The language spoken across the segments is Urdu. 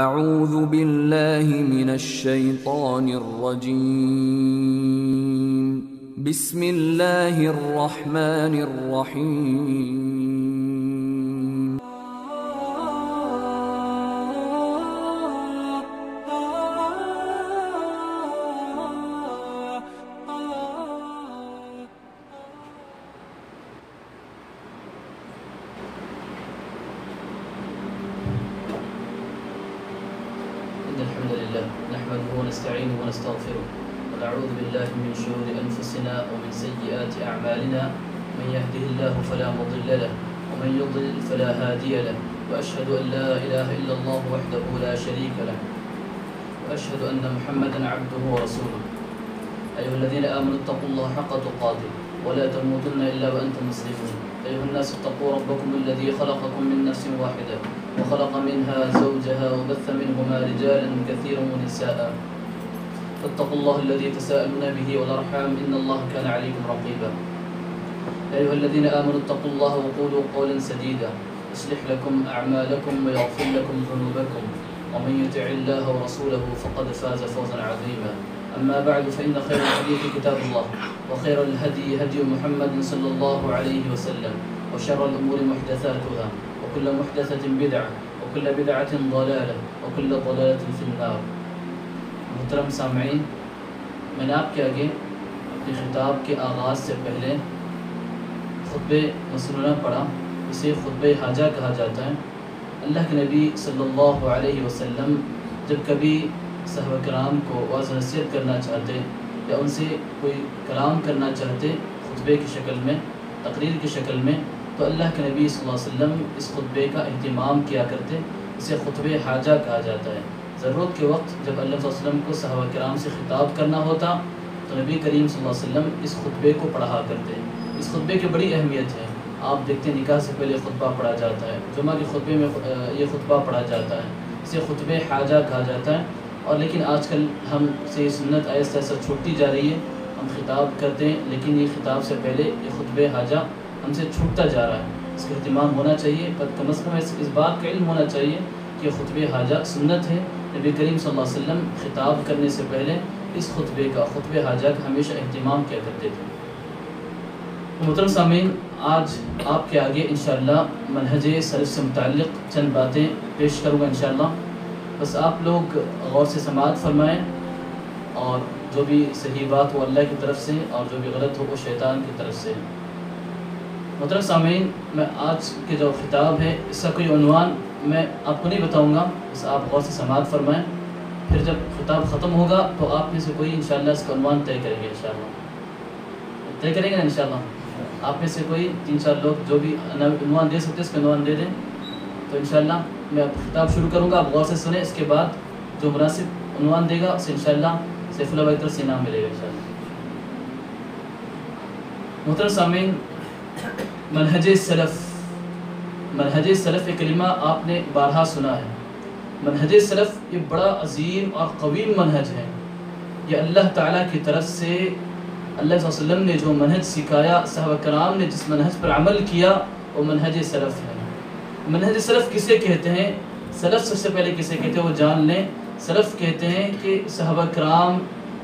اعوذ باللہ من الشیطان الرجیم بسم اللہ الرحمن الرحیم الحمد لله نحمده ونستعينه ونستغفره ونعوذ بالله من شرور أنفسنا ومن سيئات أعمالنا من يهده الله فلا مضل له ومن يضلل فلا هادي له وأشهد أن لا إله إلا الله وحده لا شريك له وأشهد أن محمدا عبده ورسوله أيها الذين آمنوا اتقوا الله حق تقاته ولا تموتن إلا وأنتم مسلمون أيها الناس اتقوا ربكم الذي خلقكم من نفس واحدة وخلق منها زوجها وبث منهما رجالا كثيرا ونساء فاتقوا الله الذي تساءلون به والأرحام إن الله كان عليكم رقيبا أيها الذين آمنوا اتقوا الله وقولوا قولا سديدا يصلح لكم أعمالكم ويغفر لكم ذنوبكم ومن يطع الله ورسوله فقد فاز فوزا عظيما أما بعد فإن خير الحديث كتاب الله وخير الهدي هدي محمد صلى الله عليه وسلم وشر الأمور محدثاتها وكل محدثة بدعة وكل بدعة ضلالة وكل ضلالة في النار. محترم سامعین، میں نے آپ کے آگے اپنے خطاب کے آغاز سے پہلے خطبہ مسنونہ پڑھا. اسے خطبہ حاجہ کہا جاتا ہے. اللہ کے نبی صلی اللہ علیہ وسلم جب کبھی صحابہ کرام کو واعظ نصیحت کرنا چاہتے یا ان سے کوئی کلام کرنا چاہتے خطبے کی شکل میں، تقریر کی شکل میں، تو اللہ کے نبی صلی اللہ علیہ وسلم اس خطبے کا اہتمام کیا کرتے. اسے خطبہ حاجہ کہا جاتا ہے. ضرورت کے وقت جب اللہ صلی اللہ علیہ وسلم کو صحابہ کرام سے خطاب کرنا ہوتا تو نبی کریم صلی اللہ علیہ وسلم اس خطبے کو پڑھا کرتے. اس خطبے کی بڑی اہمیت ہے. آپ دیکھتے ہیں نکاح سے پہلے خطبہ پڑھا جاتا ہے، جمعہ کے خطبے میں یہ خطبہ پڑھا جاتا ہے. اسے خطبہ حاجہ کہا جاتا ہے. اور لیکن آج کل ہم سے یہ سنت آہستہ آہستہ چھوٹتی جا رہی ہے. ہم خطاب کرتے ہیں لیکن یہ خطاب سے پہلے یہ خطبہ حاجہ ہم سے چھوٹتا جا رہا ہے. اس کا اہتمام ہونا چاہیے، پر کم از کم اس بات کا علم ہونا چاہیے کہ خطبہ حاجہ سنت ہے. نبی کریم صلی اللہ علیہ وسلم خطاب کرنے سے پہلے اس خطبے کا، خطبہ حاجہ کا ہمیشہ اہتمام کیا کرتے تھے. محترم سامعین، آج آپ کے آگے انشاءاللہ منہج سلف سے متعلق چند باتیں پیش کروں گا انشاءاللہ. بس آپ لوگ غور سے سماعت فرمائیں، اور جو بھی صحیح بات وہ اللہ کی طرف سے اور جو بھی غلط ہو وہ شیطان کی طرف سے. محترم سامعین، میں آج کے جو خطاب ہے اس کا کوئی عنوان میں آپ کو نہیں بتاؤں گا، بس آپ غور سے سماعت فرمائیں. پھر جب خطاب ختم ہوگا تو آپ میں سے کوئی انشاءاللہ اس کا عنوان طے کریں گے. انشاءاللہ طے کریں گے نا انشاءاللہ. آپ میں سے کوئی 3-4 لوگ جو بھی عنوان دے سکتے اس کا عنوان دے دیں. تو انشاءاللہ میں اب خطاب شروع کروں گا، آپ غور سے سنیں. اس کے بعد جو مناسب عنوان دے گا اسے انشاءاللہ سیف اللہ بھائی کی طرف سے انعام ملے گا انشاءاللہ. محترم سامعین، منہج سلف یہ کلمہ آپ نے بارہا سنا ہے. منہج سلف یہ بڑا عظیم اور قویم منہج ہے. یہ اللہ تعالیٰ کی طرف سے اللہ صلی اللہ علیہ وسلم نے جو منہج سکھایا، صحابہ کرام نے جس منہج پر عمل کیا، وہ منہج سلف ہے. منہج سلف کسے کہتے ہیں؟ سلف سب سے پہلے کسے کہتے ہیں وہ جان لیں. سلف کہتے ہیں کہ صحابہ کرام،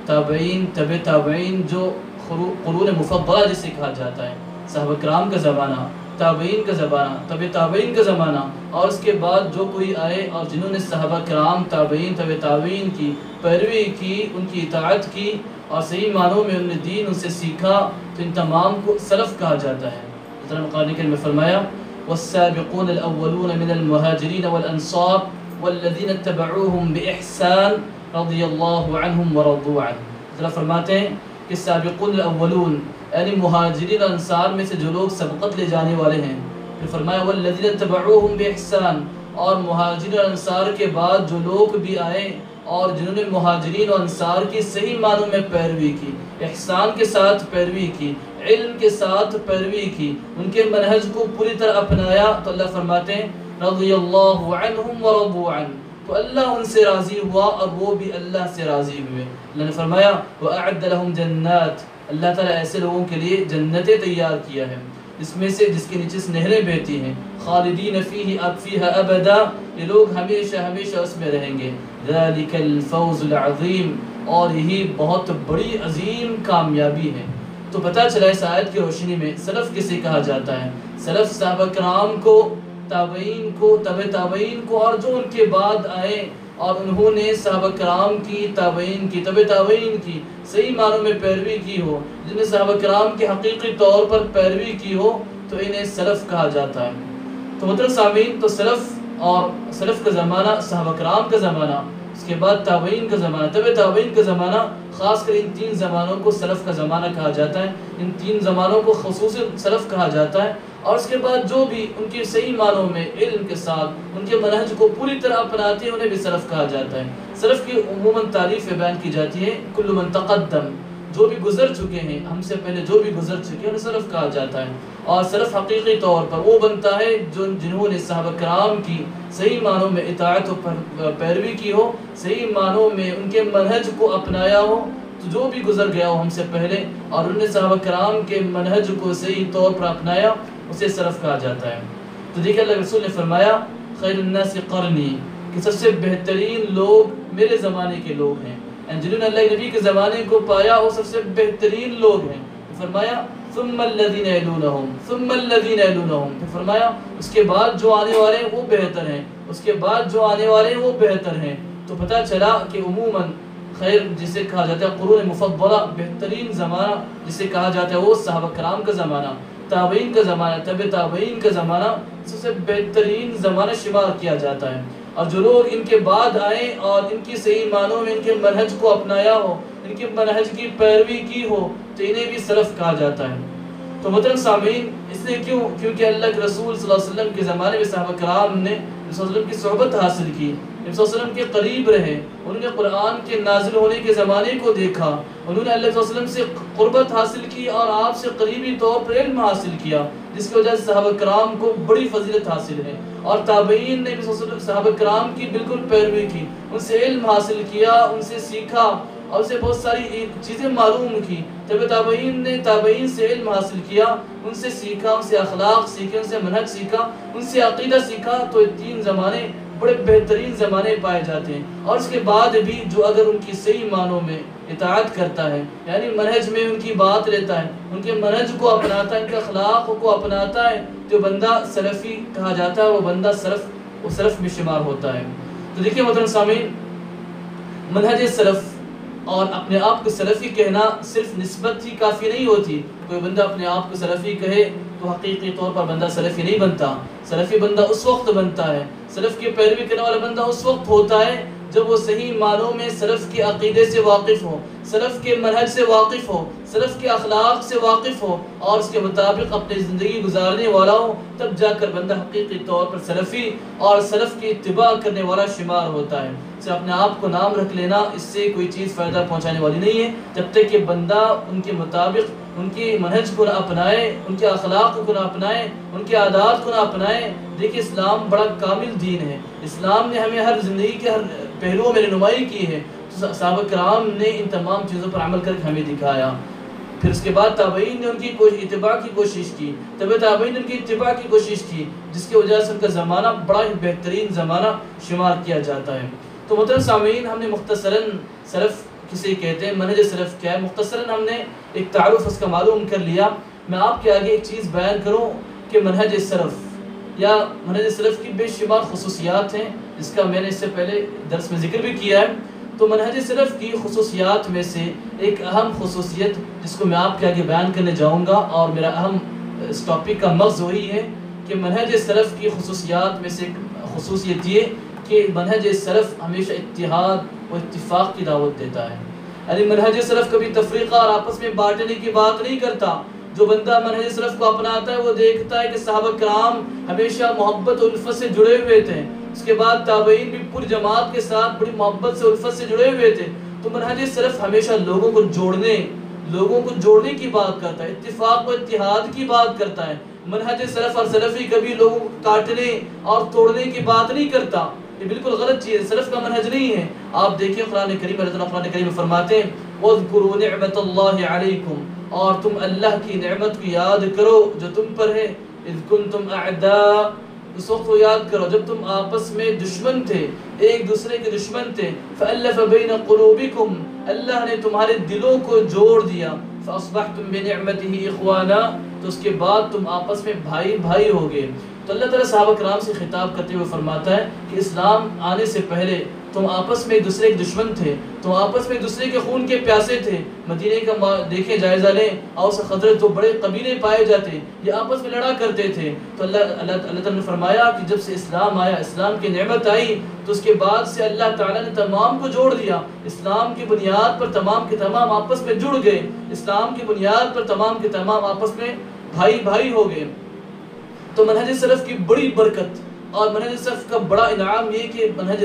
تابعین، تبع تابعین، جو قرون مفضلہ جسے کہا جاتا ہے، صحابہ کرام کا زمانہ، تابعین کا زمانہ، تبع تابعین کا زمانہ، اور اس کے بعد جو کوئی آئے اور جنہوں نے صحابہ کرام، تابعین، تبع تابعین کی پیروی کی، ان کی اطاعت کی اور صحیح معنوں میں انہوں نے دین ان سے سیکھا، تو ان تمام کو سلف کہا جاتا ہے. حضرت قرآن کریم میں فرمایا والسابقون الاولون من المهاجرين والانصار والذين اتبعوهم باحسان رضی اللہ عنہم ورضوا عنہ. حضرت فرماتے ہیں کہ سابقون الاولون یعنی مہاجرین انصار میں سے جو لوگ سبقت لے جانے والے ہیں. پھر فرمایا والذین اتبعوہم باحسان، اور مہاجرین انصار کے بعد جو لوگ بھی آئے اور جنہوں نے مہاجرین و انصار کی صحیح معنوں میں پیروی کی، احسان کے ساتھ پیروی کی، علم کے ساتھ پیروی کی، ان کے منہج کو پوری طرح اپنایا، تو اللہ فرماتے ہیں رضی اللہ عنہم ورضوا عنہ، تو اللہ ان سے راضی ہوا اور وہ بھی اللہ سے راضی ہوئے. اللہ نے فرمایا وَأَعَدَّ لَهُمْ جَنَّاتٍ، اللہ تعالیٰ ایسے لوگوں کے لیے جنتیں تیار کیا ہے. جس میں سے جس کے نیچے سے نہریں بہتی ہیں، خالدین فیہا ابدا، یہ لوگ ہمیشہ ہمیشہ اس میں رہیں گے، ذالک الفوز العظیم، اور یہی بہت بڑی عظیم کامیابی ہے۔ تو پتہ چلا اس آیت کی روشنی میں سلف کسے کہا جاتا ہے؟ سلف صحابہ کرام کو، تابعین کو، تبع تابعین کو، اور جو ان کے بعد آئے اور انہوں نے صحابہ کرام کی، تابعین کی، تبع تابعین کی صحیح معنوں میں پیروی کی ہو، جن نے صحابہ کرام کے حقیقی طور پر پیروی کی ہو، تو انہیں سلف کہا جاتا ہے۔ تو محترم سامعین، تو سلف اور سلف کا زمانہ صحابہ کرام کا زمانہ، اس کے بعد تابعین کا زمانہ، تبع تابعین کا زمانہ، خاص کر ان تین زمانوں کو سلف کا زمانہ کہا جاتا ہے، ان تین زمانوں کو خصوصی سلف کہا جاتا ہے۔ اور اس کے بعد جو بھی ان کی صحیح معنوں میں علم کے ساتھ ان کے منہج کو پوری طرح اپناتے ہیں، انہیں بھی سلف کہا جاتا ہے۔ سلف کی عموماً تعریف بیان کی جاتی ہے، کل من تقدم، جو بھی گزر چکے ہیں، ہم سے پہلے جو بھی گزر چکے ہیں، انہیں سلف کہا جاتا ہے۔ اور سلف حقیقی طور پر وہ بنتا ہے جنہوں نے صحابہ کرام کی صحیح معنوں میں اطاعت و پیروی کی ہو، صحیح معنوں میں ان کے منہج کو اپنایا ہو۔ تو جو بھی گزر گیا ہو ہم سے پہلے اور انہوں نے صحابہ کرام کے منہج کو صحیح طور پر اپنایا، اسے سلف کہا جاتا ہے۔ تو دیکھیں اللہ رسول نے فرمایا خیر الناس قرنی، کہ سب سے بہترین لوگ میرے زمانے کے لوگ ہیں، جنہوں نے اللہ نبی کے زمانے کو پایا وہ سب سے بہترین لوگ ہیں۔ فرمایا ثم الذین یلونہم، ثم الذین یلونہم، پھر فرمایا اس کے بعد جو آنے والے ہیں وہ بہتر ہیں، اس کے بعد جو آنے والے ہیں وہ بہتر ہیں۔ تو پتہ چلا کہ عموماً خیر جسے کہا جاتا ہے قرون مفضلہ، بہترین زمانہ جسے کہا جاتا ہے وہ صحابہ کرام کا زمانہ، تابعین کا زمانہ، تبع تابعین کا زمانہ سب سے بہترین زمانہ شمار کیا جاتا ہے۔ اور جو لوگ ان کے بعد آئیں اور ان کی صحیح معنوں میں ان کے منہج کو اپنایا ہو، ان کے منہج کی پیروی کی ہو، تو انہیں بھی سلف کہا جاتا ہے۔ تو محترم سامعین، اس لیے کیونکہ اللہ کے رسول صلی اللہ علیہ وسلم کے زمانے میں صحابہ کرام نے نبی صلی اللہ علیہ وسلم کی صحبت حاصل کی، نبی صلی اللہ علیہ وسلم کے قریب رہے، انہوں نے قرآن کے نازل ہونے کے زمانے کو دیکھا، انہوں نے اللہ صلی اللہ علیہ وسلم سے قربت حاصل کی اور آپ سے قریبی طور پر علم حاصل کیا، جس کی وجہ سے صحابہ کرام کو بڑی فضیلت حاصل ہے۔ اور تابعین نے بھی صحابہ کرام کی بالکل پیروی کی، ان سے علم حاصل کیا، ان سے سیکھا اور اسے بہت ساری چیزیں معلوم کی۔ تبع تابعین نے تابعین سے علم حاصل کیا، ان سے سیکھا، ان سے اخلاق سیکھے، ان سے منہج سیکھا، ان سے عقیدہ سیکھا۔ تو یہ تین زمانے بڑے بہترین زمانے پائے جاتے ہیں۔ اور اس کے بعد بھی جو اگر ان کی صحیح معنوں میں اطاعت کرتا ہے، یعنی منہج میں ان کی بات لیتا ہے، ان کے منہج کو اپناتا ہے، ان کے اخلاق کو اپناتا ہے، جو بندہ سلفی کہا جاتا ہے، وہ بندہ سلف میں شمار ہوتا ہے۔ تو دیکھیے محترم سامعین، منہج سلف اور اپنے آپ کو سلفی کہنا صرف نسبت ہی کافی نہیں ہوتی۔ کوئی بندہ اپنے آپ کو سلفی کہے تو حقیقی طور پر بندہ سلفی نہیں بنتا۔ سلفی بندہ اس وقت بنتا ہے، سلف کی پیروی کرنے والا بندہ اس وقت ہوتا ہے جب وہ صحیح معنوں میں سلف کے عقیدے سے واقف ہو، سلف کے منہج سے واقف ہو، سلف کے اخلاق سے واقف ہو اور اس کے مطابق اپنی زندگی گزارنے والا ہو، تب جا کر بندہ حقیقی طور پر سلفی اور سلف کی اتباع کرنے والا شمار ہوتا ہے۔ اسے اپنے آپ کو نام رکھ لینا اس سے کوئی چیز فائدہ پہنچانے والی نہیں ہے، جب تک کہ بندہ ان کے مطابق ان کے منہج کو نہ اپنائے، ان کے اخلاق کو نہ اپنائے، ان کے عادات کو نہ اپنائے۔ دیکھیں اسلام بڑا کامل دین ہے، اسلام نے ہمیں ہر زندگی کے ہر پہلوؤں میں رہنمائی کی ہے۔ صحابہ کرام نے ان تمام چیزوں پر عمل کر کے ہمیں دکھایا۔ پھر اس کے بعد تابعین نے ان کی اتباع کی کوشش کی، تبع تابعین نے ان کی اتباع کی کوشش کی، جس کی وجہ سے ان کا زمانہ بڑا ہی بہترین زمانہ شمار کیا جاتا ہے۔ تو محترم سامعین، ہم نے مختصراً سلف کسے کہتے ہیں، منہج سلف کیا ہے، مختصراً ہم نے ایک تعارف اس کا معلوم کر لیا۔ میں آپ کے آگے ایک چیز بیان کروں کہ منہج سلف یا منہج سلف کی بے شمار خصوصیات ہیں، جس کا میں نے اس سے پہلے درس میں ذکر بھی کیا ہے۔ تو منہج سلف کی خصوصیات میں سے ایک اہم خصوصیت جس کو میں آپ کے آگے بیان کرنے جاؤں گا، اور میرا اہم اس ٹاپک کا مغز وہی ہے کہ منہج سلف کی خصوصیات میں سے ایک خصوصیت یہ کہ منہج سلف ہمیشہ اتحاد و اتفاق کی دعوت دیتا ہے۔ یعنی منہج سلف کبھی تفریقہ اور آپس میں بانٹنے کی بات نہیں کرتا۔ جو بندہ منہج سلف کو اپناتا ہے وہ دیکھتا ہے کہ صحابہ کرام ہمیشہ محبت و الفت سے جڑے ہوئے تھے، اس کے بعد تابعین بھی پوری جماعت کے ساتھ بڑی محبت سے الفت سے جڑے ہوئے تھے۔ تو منہج سلف ہمیشہ لوگوں کو جوڑنے کی بات کرتا ہے، اتفاق و اتحاد کی بات کرتا ہے۔ منہج سلف اور سلفی کبھی لوگوں کو کاٹنے اور توڑنے کی بات نہیں کرتا، یہ بالکل غلط چیز ہے، سلف کا منہج نہیں ہے۔ آپ دیکھیں قرآن کریم، اللہ تعالیٰ قرآن کریم میں فرماتے ہیں وَاذْكُرُوا نِعْمَةَ اللَّهِ عَلَيْكُمْ اور تم اللہ کی نعمت کو یاد کرو جو تم پر ہے، اذ کنتم اعداء، اس وقت وہ یاد کرو جب تم آپس میں دشمن تھے، ایک دوسرے کے دشمن تھے، فألف بین قلوبکم، اللہ نے تمہارے دلوں کو جوڑ دیا، فاصبحتم بنعمته اخوانا، تو اس کے بعد تم آپس میں بھائی بھائی ہو گئے۔ تو اللہ تعالیٰ صحابہ کرام سے خطاب کرتے ہوئے فرماتا ہے کہ اسلام آنے سے پہلے تم آپس میں ایک دوسرے کے دشمن تھے، تم آپس میں ایک دوسرے کے خون کے پیاسے تھے۔ مدینے کا دیکھیں جائزہ لیں، اوس خزرج تو بڑے قبیلے پائے جاتے، یہ آپس میں لڑا کرتے تھے۔ تو اللہ تعالیٰ نے فرمایا کہ جب سے اسلام آیا، اسلام کی نعمت آئی، تو اس کے بعد سے اللہ تعالیٰ نے تمام کو جوڑ دیا۔ اسلام کی بنیاد پر تمام کے تمام آپس میں جڑ گئے، اسلام کی بنیاد پر تمام کے تمام آپس میں بھائی بھائی ہو گئے۔ تو منہج سلف کی بڑی برکت اور منہج سلف کا بڑا انعام یہ کہ منہج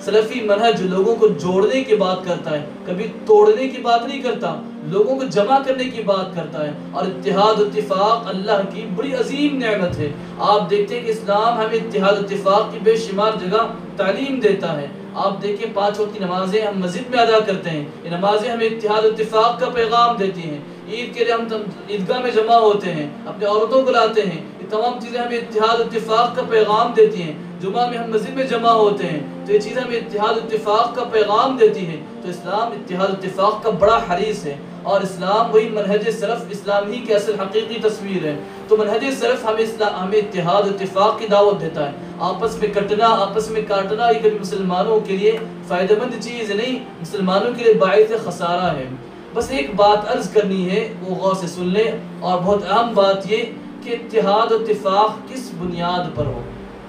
سلفی منہج لوگوں کو جوڑنے کی بات کرتا ہے، کبھی توڑنے کی بات نہیں کرتا، لوگوں کو جمع کرنے کی بات کرتا ہے۔ اور اتحاد اتفاق اللہ کی بڑی عظیم نعمت ہے۔ آپ دیکھتے ہیں کہ اسلام ہمیں اتحاد اتفاق کی بے شمار جگہ تعلیم دیتا ہے۔ آپ دیکھیں 5 وقت کی نمازیں ہم مسجد میں ادا کرتے ہیں، یہ نمازیں ہمیں اتحاد اتفاق کا پیغام دیتی ہیں۔ عید کے لیے ہم عیدگاہ میں جمع ہوتے ہیں، اپنے عورتوں کو لاتے ہیں، یہ تمام چیزیں ہمیں اتحاد اتفاق کا پیغام دیتی ہیں۔ جمعہ میں ہم مسجد میں جمع ہوتے ہیں تو یہ چیزیں ہمیں اتحاد اتفاق کا پیغام دیتی ہیں۔ تو اسلام اتحاد اتفاق کا بڑا حریص ہے، اور اسلام وہی منہج سلف، اسلام ہی کی اصل حقیقی تصویر ہے۔ تو منہج سلف ہمیں اتحاد اتفاق کی دعوت دیتا ہے۔ آپس میں کٹنا، آپس میں کاٹنا یہ کبھی مسلمانوں کے لیے فائدہ مند چیز نہیں، مسلمانوں کے لیے باعث خسارہ ہے۔ بس ایک بات عرض کرنی ہے، وہ غور سے سن لیں، اور بہت اہم بات یہ کہ اتحاد اتفاق کس بنیاد پر ہو،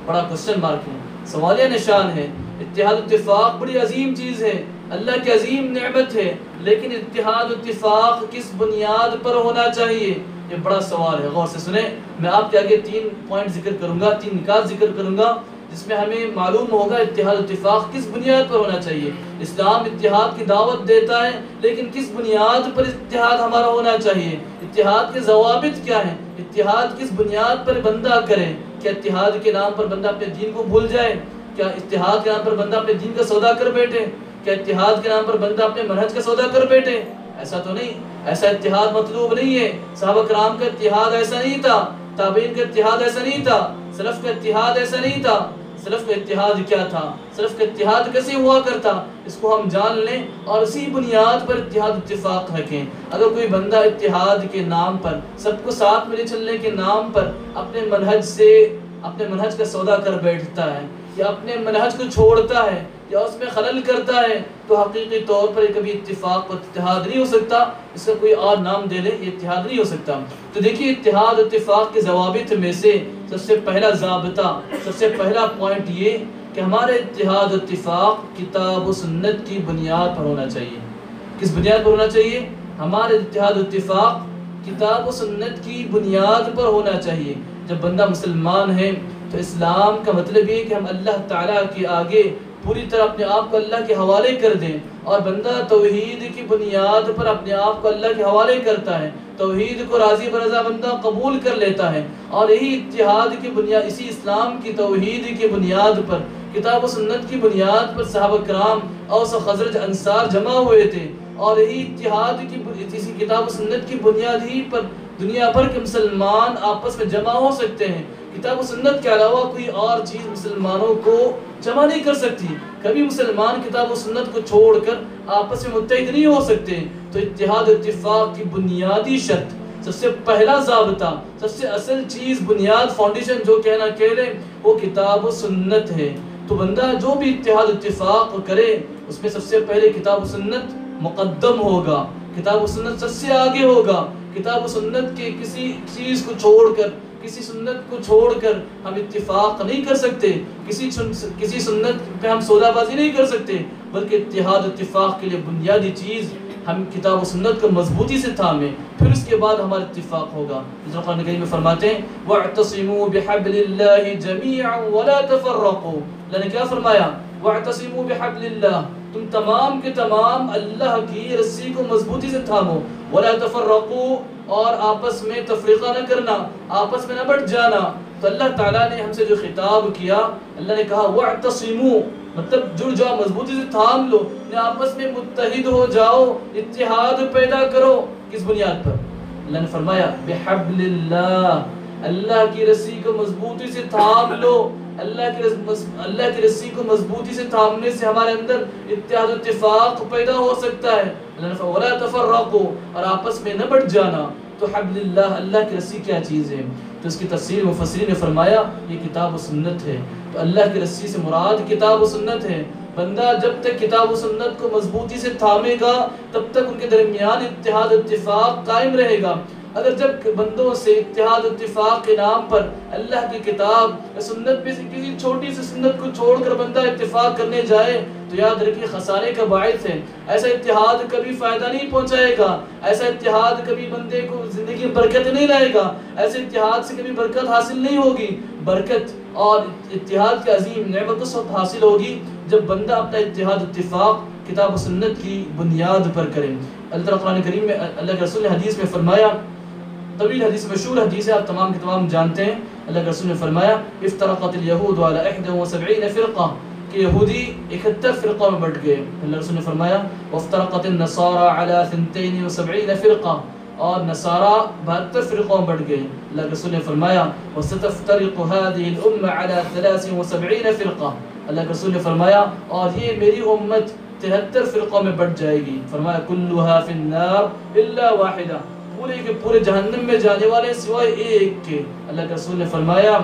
بڑا کوسچن مارک ہے، سوالیہ نشان ہے۔ اتحاد اتفاق بڑی عظیم چیز ہے، اللہ کی عظیم نعمت ہے، لیکن اتحاد اتفاق کس بنیاد پر ہونا چاہیے، یہ بڑا سوال ہے۔ غور سے سنیں، میں آپ کے آگے 3 پوائنٹ ذکر کروں گا، 3 نکات ذکر کروں گا، جس میں ہمیں معلوم ہوگا اتحاد اتفاق کس بنیاد پر ہونا چاہیے۔ اسلام اتحاد کی دعوت دیتا ہے، لیکن کس بنیاد پر اتحاد ہمارا ہونا چاہیے، اتحاد کے ضوابط کیا ہیں، اتحاد کس بنیاد پر بندہ کرے۔ کیا اتحاد کے نام پر بندہ اپنے دین کو بھول جائے؟ کیا اتحاد کے نام پر بندہ اپنے دین کا سودا کر بیٹھے؟ کیا اتحاد کے نام پر بندہ اپنے منہج کا سودا کر بیٹھے؟ ایسا تو نہیں، ایسا اتحاد مطلوب نہیں ہے۔ صحابہ کرام کا اتحاد ایسا نہیں تھا، تابعین کا اتحاد ایسا نہیں تھا، سلف کا اتحاد ایسا نہیں تھا۔ سلف کا اتحاد کیا تھا، سلف کا اتحاد کیسے ہوا کرتا، اس کو ہم جان لیں اور اسی بنیاد پر اتحاد اتفاق رکھیں۔ اگر کوئی بندہ اتحاد کے نام پر، سب کو ساتھ میں لے چلنے کے نام پر اپنے منہج کا سودا کر بیٹھتا ہے، یا اپنے منہج کو چھوڑتا ہے، یا اس میں خلل کرتا ہے، تو حقیقی طور پر کبھی اتفاق و اتحاد نہیں ہو سکتا۔ اس کا کوئی اور نام دے لے، یہ اتحاد نہیں ہو سکتا۔ تو دیکھیے اتحاد اتفاق کے ضوابط میں سے سب سے پہلا ضابطہ، سب سے پہلا پوائنٹ یہ کہ ہمارے اتحاد اتفاق کتاب و سنت کی بنیاد پر ہونا چاہیے۔ کس بنیاد پر ہونا چاہیے؟ ہمارے اتحاد اتفاق کتاب و سنت کی بنیاد پر ہونا چاہیے۔ جب بندہ مسلمان ہے تو اسلام کا مطلب یہ کہ ہم اللہ تعالیٰ کے آگے پوری طرح اپنے آپ کو اللہ کے حوالے کر دیں، اور بندہ توحید کی بنیاد پر اپنے آپ کو اللہ کے حوالے کرتا ہے، توحید کو راضی برضا بندہ قبول کر لیتا ہے۔ اور یہی اتحاد کی بنیاد، اسی اسلام کی توحید کی بنیاد پر، کتاب و سنت کی بنیاد پر صحابہ کرام اوس و خزرج انصار جمع ہوئے تھے، اور یہی اتحاد کی اسی کتاب و سنت کی بنیاد ہی پر دنیا بھر کے مسلمان آپس میں جمع ہو سکتے ہیں۔ کتاب و سنت کے علاوہ کوئی اور چیز مسلمانوں کو جمع نہیں کر سکتی۔ کبھی مسلمان کتاب و سنت کو چھوڑ کر آپس میں متحد نہیں ہو سکتے۔ تو اتحاد اتفاق کی بنیادی شرط، سب سے پہلا ضابطہ، سب سے اصل چیز، بنیاد، فاؤنڈیشن جو کہہ لیں وہ کتاب و سنت ہے۔ تو بندہ جو بھی اتحاد اتفاق کرے اس میں سب سے پہلے کتاب و سنت مقدم ہوگا، کتاب و سنت سب سے آگے ہوگا۔ کتاب و سنت کے کسی چیز کو چھوڑ کر، کسی سنت کو چھوڑ کر ہم اتفاق نہیں کر سکتے، کسی سنت پہ ہم سودا بازی نہیں کر سکتے، بلکہ اتحاد اتفاق کے لیے بنیادی چیز ہم کتاب و سنت کو مضبوطی سے تھامیں، پھر اس کے بعد ہمارا اتفاق ہوگا۔ قرآن کریم میں فرماتے ہیں وَاعْتَصِمُوا بِحَبْلِ اللَّهِ جَمِيعًا وَلَا تَفَرَّقُوا، اللہ نے کیا فرمایا؟ وَاعْتَصِمُوا بِحَبْلِ اللَّهِ، تم تمام کے تمام اللہ کی رسی کو مضبوطی سے تھامو، وَلَا تَفَرَّقُوا، اور آپس میں تفریقہ نہ کرنا، آپس میں نہ بٹ جانا۔ تو اللہ تعالیٰ نے ہم سے جو خطاب کیا، اللہ نے کہا وَاعْتَصِمُوا، مطلب جڑ جاؤ، مضبوطی سے تھام لو، آپس میں متحد ہو جاؤ، اتحاد پیدا کرو۔ کس بنیاد پر؟ اللہ نے فرمایا بحبل اللہ، اللہ کی رسی کو مضبوطی سے تھام لو۔ اللہ کی رسی کو مضبوطی سے تھامنے سے ہمارے اندر اتحاد و اتفاق پیدا ہو سکتا ہے۔ اللہ نے فرمایا وَلَا تَفَرَّقُوا، اور آپس میں نہ بٹ جانا۔ تو حبل اللہ کی رسی کیا چیز ہے؟ تو اس کی تفسیر مفسرین نے فرمایا یہ کتاب و سنت ہے۔ تو اللہ کی رسی سے مراد کتاب و سنت ہے۔ بندہ جب تک کتاب و سنت کو مضبوطی سے تھامے گا تب تک ان کے درمیان اتحاد و اتفاق قائم رہے گا۔ اگر جب بندوں سے اتحاد و اتفاق کے نام پر اللہ کی کتاب یا سنت میں سے کسی چھوٹی سی سنت کو چھوڑ کر بندہ اتفاق کرنے جائے تو یاد رکھیے خسارے کا باعث ہے۔ ایسا اتحاد کبھی فائدہ نہیں پہنچائے گا، ایسا اتحاد کبھی بندے کو زندگی میں برکت نہیں لائے گا، ایسے اتحاد سے کبھی برکت حاصل نہیں ہوگی۔ برکت اور اتحاد کی عظیم نعمت اس وقت حاصل ہوگی جب بندہ اپنا اتحاد اتفاق کتاب و سنت کی بنیاد پر کرے۔ اللہ تعالیٰ قرآن کریم میں اللہ کے رسول نے حدیث میں فرمایا، طویل حدیث مشہور حدیث ہے، آپ تمام کے تمام جانتے ہیں۔ اللہ کے رسول نے فرمایا افترقت الیہود علی 71 فرقہ، کہ یہودی 71 فرقوں میں بٹ گئے۔ اللہ رسول نے فرمایا وافترقت النصارى علی 72 فرقہ، اور نصارہ 72 فرقوں میں بٹ گئے۔ اللہ کے رسول نے فرمایا وستفترق هذه الامه على 73 فرقہ، اللہ کے رسول نے فرمایا اور یہ میری امت 73 فرقوں میں بٹ جائے گی۔ فرمایا كلها في النار الا واحدہ، پورے کے پورے جہنم میں جانے والے سوائے ایک کے۔ اللہ کے رسول نے فرمایا،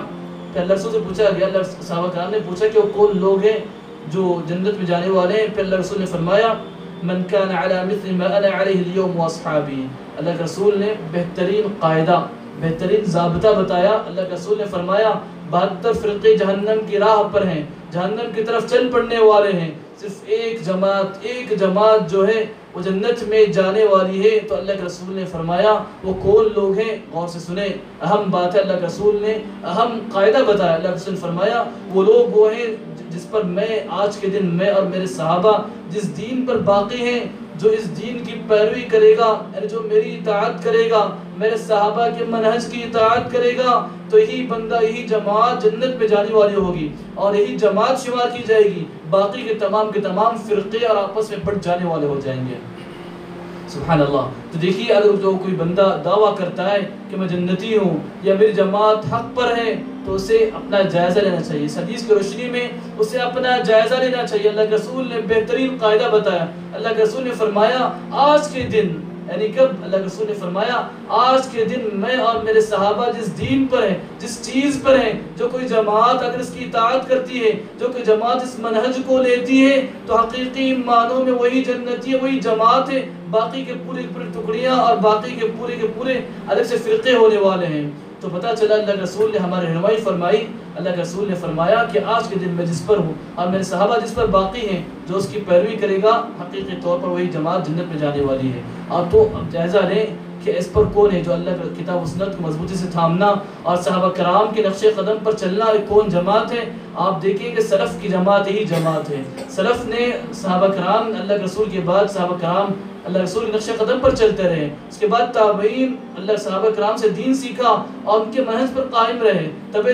پھر اللہ رسول سے پوچھا گیا، اللہ صحابہ کرام نے پوچھا کہ وہ کون لوگ ہیں جو جنت میں جانے والے ہیں؟ پھر اللہ رسول نے فرمایا من كان على مثل ما انا عليه اليوم واصحابي، اللہ کے رسول نے بہترین قاعدہ، بہترین ضابطہ بتایا۔ اللہ کے رسول نے فرمایا 72 فرقے جہنم کی راہ پر ہیں، جہنم کی طرف چل پڑنے والے ہیں، صرف ایک جماعت جو ہے وہ جنت میں جانے والی ہے۔ تو اللہ کے رسول نے فرمایا وہ کون لوگ ہیں؟ غور سے سنیں، اہم بات ہے، اللہ کے رسول نے اہم قاعدہ بتایا۔ اللہ کے رسول نے فرمایا وہ لوگ وہ ہیں جس پر میں آج کے دن میں اور میرے صحابہ جس دین پر باقی ہیں، جو اس دین کی پیروی کرے گا، یعنی جو میری اطاعت کرے گا، میرے صحابہ کے منہج کی اطاعت کرے گا، تو یہی بندہ، یہی جماعت جنت میں جانے والی ہوگی اور یہی جماعت شمار کی جائے گی۔ باقی کے تمام فرقے اور آپس میں بٹ جانے والے ہو جائیں گے۔ سبحان اللہ۔ تو دیکھیے اگر جو کوئی بندہ دعویٰ کرتا ہے کہ میں جنتی ہوں یا میری جماعت حق پر ہے تو اسے اپنا جائزہ لینا چاہیے، اس حدیث کی روشنی میں اسے اپنا جائزہ لینا چاہیے۔ اللہ کے رسول نے بہترین قاعدہ بتایا۔ اللہ کے رسول نے فرمایا آج کے دن، یعنی کب؟ اللہ کے رسول نے فرمایا آج کے دن میں اور میرے صحابہ جس دین پر ہیں، جس چیز پر ہیں، جو کوئی جماعت اگر اس کی اطاعت کرتی ہے، جو کوئی جماعت اس منہج کو لیتی ہے تو حقیقی معنوں میں وہی جنتی ہے، وہی جماعت ہے۔ باقی کے پورے ٹکڑیاں اور باقی کے پورے الگ سے فرقے ہونے والے ہیں۔ تو پتہ چلا اللہ کے رسول نے ہماری رہنمائی فرمائی۔ اللہ کے رسول نے فرمایا کہ آج کے دن میں جس پر ہوں اور میرے صحابہ جس پر باقی ہیں، جو اس کی پیروی کرے گا حقیقی طور پر وہی جماعت جنت میں جانے والی ہے۔ اور تو اب جائزہ لیں کہ اس پر کون ہے جو اللہ کی کتاب و سنت کو مضبوطی سے تھامنا اور صحابہ کرام کے نقش قدم پر چلنا، کون جماعت ہے؟ آپ دیکھیں کہ سلف کی جماعت یہی جماعت ہے۔ سلف نے صحابہ کرام، اللہ کے رسول کے بعد صحابہ کرام اللہ رسول کے نقش قدم پر چلتے رہے، اس کے بعد تابعین اللہ صحابہ کرام سے دین سیکھا اور ان کے منہج پر قائم رہے، تبع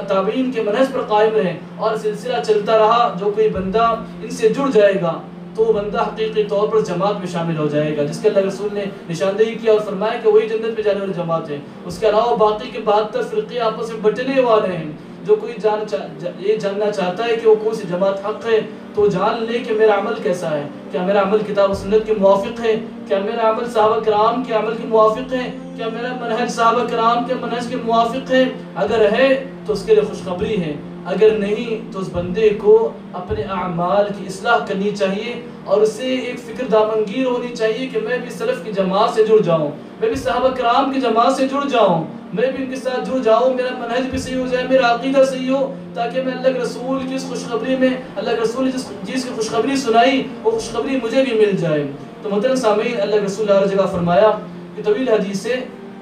تابعین کے منہج پر قائم رہے اور سلسلہ چلتا رہا۔ جو کوئی بندہ ان سے جڑ جائے گا تو وہ بندہ حقیقی طور پر جماعت میں شامل ہو جائے گا، جس کے اللہ رسول نے نشاندہی کی اور فرمایا کہ وہی جنت میں جانے والی جماعت ہے۔ اس کے علاوہ باقی کے 72 فرقے آپس میں بٹنے والے ہیں۔ جو کوئی یہ جاننا چاہتا ہے کہ وہ کون سی جماعت حق ہے تو جان لے کہ میرا عمل کیسا ہے، کیا میرا عمل کتاب و سنت کے موافق ہے، کیا میرا عمل صحابہ کرام کے عمل کے موافق ہے، کیا میرا منہج صحابہ کرام کے منہج کے موافق ہے۔ اگر ہے تو اس کے لیے خوشخبری ہے، اگر نہیں تو اس بندے کو اپنے اعمال کی اصلاح کرنی چاہیے اور اسے ایک فکر دامنگیر ہونی چاہیے کہ میں بھی سلف کی جماعت سے جڑ جاؤں، میں بھی صحابہ کرام کی جماعت سے جڑ جاؤں، میں بھی ان کے ساتھ جڑ جاؤں، میرا منہج بھی صحیح ہو جائے، میرا عقیدہ صحیح ہو، تاکہ میں اللہ کے رسول کی اس خوشخبری میں، اللہ کے رسول نے جس چیز کی خوشخبری سنائی وہ خوشخبری مجھے بھی مل جائے۔ تو محترم سامعین، اللہ کے رسول نے ہر جگہ فرمایا کہ طویل حدیث سے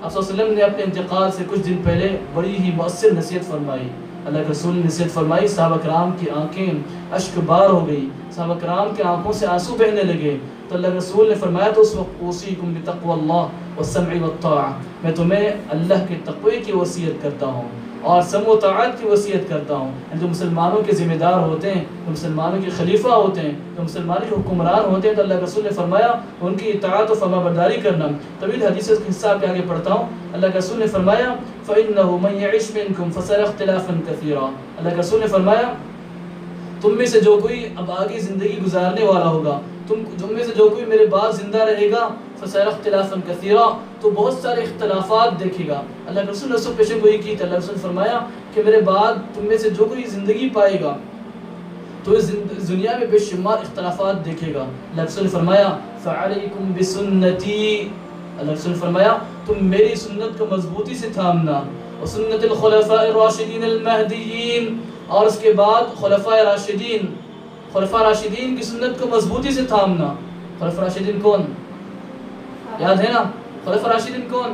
آپ صلی اللہ علیہ وسلم نے اپنے انتقال سے کچھ دن پہلے بڑی ہی مؤثر نصیحت فرمائی۔ اللہ کے رسول نے نصیحت فرمائی، صحابہ کرام کی آنکھیں اشک بار ہو گئی، صحابہ کرام کی آنکھوں سے آنسو بہنے لگے۔ تو اللہ کے رسول نے فرمایا تو اس وقت اوصیکم بتقوی اللہ والسمع والطاعہ، میں تمہیں اللہ کے تقوی کی وصیت کرتا ہوں اور سمع و طاعت کی وصیت کرتا ہوں. جو مسلمانوں کے ذمہ دار ہوتے ہیں، جو مسلمانوں کے خلیفہ ہوتے ہیں، جو مسلمانوں کے حکمران ہوتے ہیں، تو اللہ کے رسول نے فرمایا ان کی اطاعت و فرما برداری کرنا. طویل حدیث کا حصہ آپ کے آگے پڑھتا ہوں. اللہ کے رسول نے فرمایا فَإِنَّهُ مَن يَعِشْ مِنْكُمْ فَسَيَرَى اخْتِلَافًا كَثِيرًا. اللہ کے رسول نے فرمایا تم میں سے جو کوئی اب آگے زندگی گزارنے والا ہوگا، تم میں سے جو کوئی میرے بعد زندہ رہے گا، فَسَيَرَى اخْتِلَافًا كَثِيرًا، تو بہت سارے اختلافات دیکھے گا. اللہ کے رسول نے اس کو پیشن گوئی کی. اللہ کے رسول نے فرمایا کہ میرے بعد تم میں سے جو کوئی زندگی پائے گا تو اس دنیا میں بے شمار اختلافات دیکھے گا. اللہ کے رسول نے فرمایا فَعَلَيْكُمْ بِسُنَّتِي. اللہ کے رسول نے فرمایا تم میری سنت کو مضبوطی سے تھامنا، وسنت الخلفاء الراشدین المہدیین، اور اس کے بعد خلفاء راشدین کی سنت کو مضبوطی سے تھامنا. خلفاء راشدین کون یاد ہے نا؟ خلفاء راشدین کون؟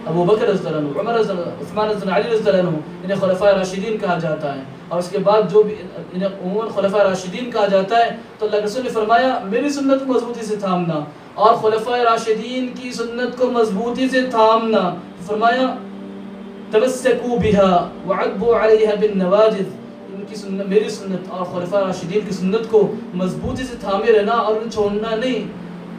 ابو بکر رضی اللہ عنہ، عمر رضی اللہ عنہ، عثمان رضی اللہ عنہ، علی رضی اللہ عنہ، انہیں خلفاء راشدین کہا جاتا ہے. اور اس کے بعد جو بھی انہیں عموماً خلفاء راشدین کہا جاتا ہے. تو اللہ کے رسول نے فرمایا میری سنت کو مضبوطی سے تھامنا اور خلفاء راشدین کی سنت کو مضبوطی سے تھامنا. فرمایا تمسکوا بها وعضوا علیها بالنواجذ. ان کی سنت، میری سنت اور خلفاء راشدین کی سنت کو مضبوطی سے تھامے رہنا اور انہیں چھوڑنا نہیں.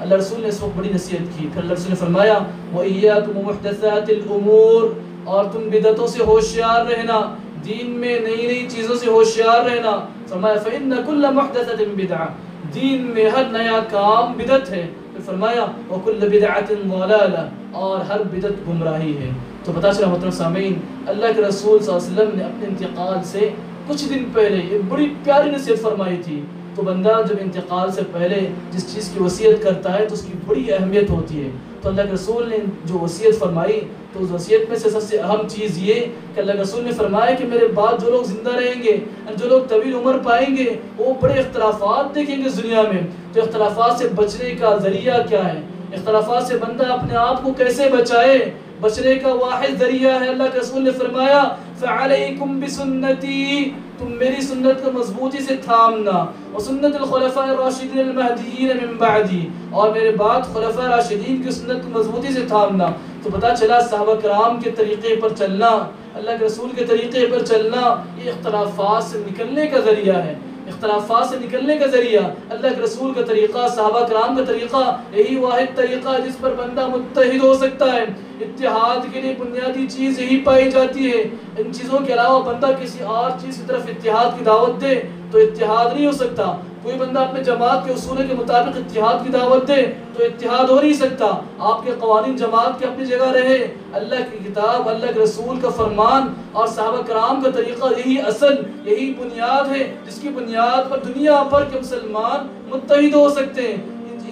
اللہ رسول نے اس وقت بڑی نصیحت کی. پھر اللہ رسول نے فرمایا وَإِيَّاكُمْ وَمُحْدَثَاتِ الْأُمُورِ، اور تم بدعتوں سے ہوشیار رہنا، دین میں نئی نئی چیزوں سے ہوشیار رہنا. فرمایا فَإِنَّ كُلَّ مُحْدَثَةٍ بِدْعَةٍ، دین میں ہر نیا کام بدعت ہے. پھر فرمایا وَكُلَّ بِدْعَةٍ ضَلَالَةٍ، اور ہر بدعت گمراہی ہے. تو پتہ چلا محترم سامعین، اللہ کے رسول صلی اللہ علیہ وسلم نے اپنے انتقال سے کچھ دن پہلے ایک بڑی پیاری نصیحت فرمائی تھی. تو بندہ جب انتقال سے پہلے جس چیز کی وصیت کرتا ہے تو اس کی بڑی اہمیت ہوتی ہے. تو اللہ کے رسول نے جو وصیت فرمائی تو اس وصیت میں سے سب سے اہم چیز یہ کہ اللہ کے رسول نے فرمایا کہ میرے بعد جو لوگ زندہ رہیں گے، جو لوگ طویل عمر پائیں گے، وہ بڑے اختلافات دیکھیں گے اس دنیا میں. تو اختلافات سے بچنے کا ذریعہ کیا ہے؟ اختلافات سے بندہ اپنے آپ کو کیسے بچائے؟ بچنے کا واحد ذریعہ ہے، اللہ کے رسول نے فرمایا فَعَلَيْكُمْ بِسُنَّتِي، تم میری سنت کو مضبوطی سے تھامنا، وسنت الخلفاء الراشدین المہدیین من بعدی، اور میرے بعد خلفاء راشدین کی سنت کو مضبوطی سے تھامنا. تو پتہ چلا صحابہ کرام کے طریقے پر چلنا، اللہ کے رسول کے طریقے پر چلنا، یہ اختلافات سے نکلنے کا ذریعہ ہے. اختلافات سے نکلنے کا ذریعہ اللہ کے رسول کا طریقہ، صحابہ کرام کا طریقہ، یہی واحد طریقہ ہے جس پر بندہ متحد ہو سکتا ہے. اتحاد کے لیے بنیادی چیز یہی پائی جاتی ہے. ان چیزوں کے علاوہ بندہ کسی اور چیز کی طرف اتحاد کی دعوت دے تو اتحاد نہیں ہو سکتا. کوئی بندہ اپنے جماعت کے اصولوں کے مطابق اتحاد کی دعوت دے تو اتحاد ہو نہیں سکتا. آپ کے قوانین جماعت کے اپنی جگہ رہے، اللہ کی کتاب، اللہ کے رسول کا فرمان اور صحابہ کرام کا طریقہ، یہی اصل، یہی بنیاد ہے جس کی بنیاد پر دنیا بھر کے مسلمان متحد ہو سکتے ہیں.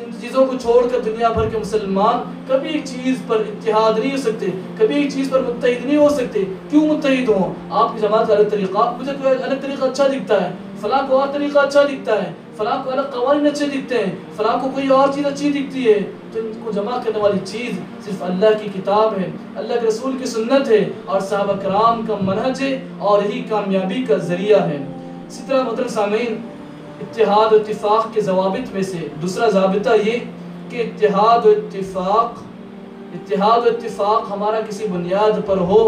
ان چیزوں کو چھوڑ کر دنیا بھر کے مسلمان کبھی ایک چیز پر اتحاد نہیں ہو سکتے، کبھی ایک چیز پر متحد نہیں ہو سکتے. کیوں متحد ہوں؟ آپ کی جماعت کا الگ طریقہ، مجھے کوئی الگ طریقہ اچھا دکھتا ہے، فلاں کو اور طریقہ اچھا دکھتا ہے، فلاں کو الگ قوانین اچھے دکھتے ہیں، فلاں کو کوئی اور چیز اچھی دکھتی ہے. تو ان کو جمع کرنے والی چیز صرف اللہ کی کتاب ہے، اللہ کے رسول کی سنت ہے اور صحابہ کرام کا منہج ہے، اور یہی کامیابی کا ذریعہ ہے. اسی طرح محترم سامعین، اتحاد و اتفاق کے ضوابط میں سے دوسرا ضابطہ یہ کہ اتحاد و اتفاق ہمارا کسی بنیاد پر ہو